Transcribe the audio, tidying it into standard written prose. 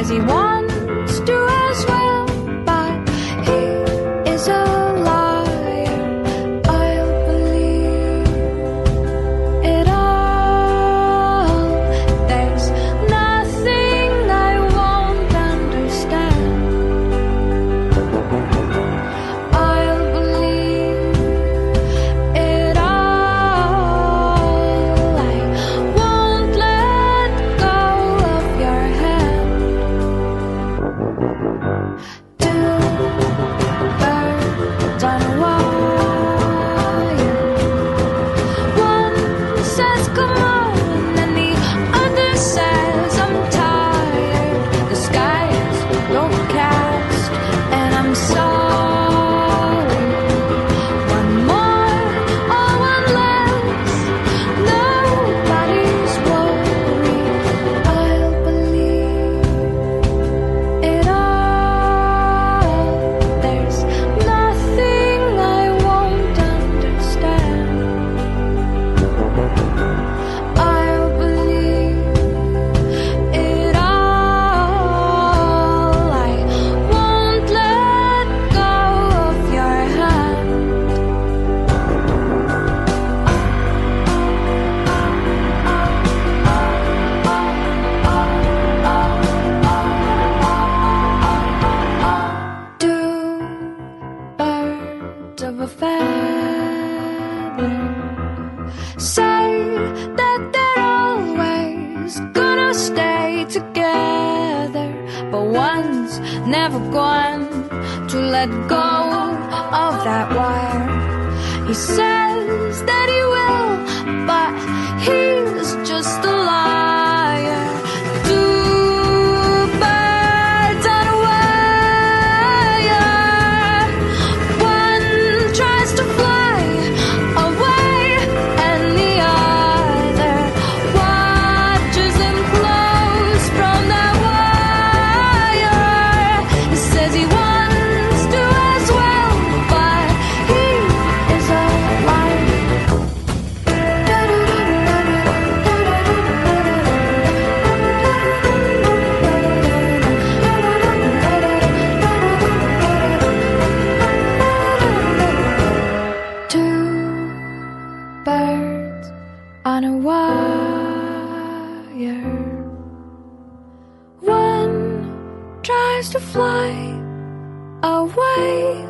says he wants to as well, but he is a liar. I'll believe it all. There's nothing I won't understand. I'll believe it all. I won't let go of your hand. Two birds on a wire. One says come on, and the other says I'm tired. The sky is overcast, and I'm sorry. One more or one less, nobody's worried. I'll believe it all. There's nothing I won't understand. I'll believe it all. I won't let go of your hand. Two birds of a feather say that they're always gonna stay together, but one's never going to let go of that wire. He says that he will, but he's just a liar. Two birds on a wire. One tries to fly away, and the other watches him close from that wire. He says he wants to as well, but he is a liar. Two birds on a wire. One tries to fly away,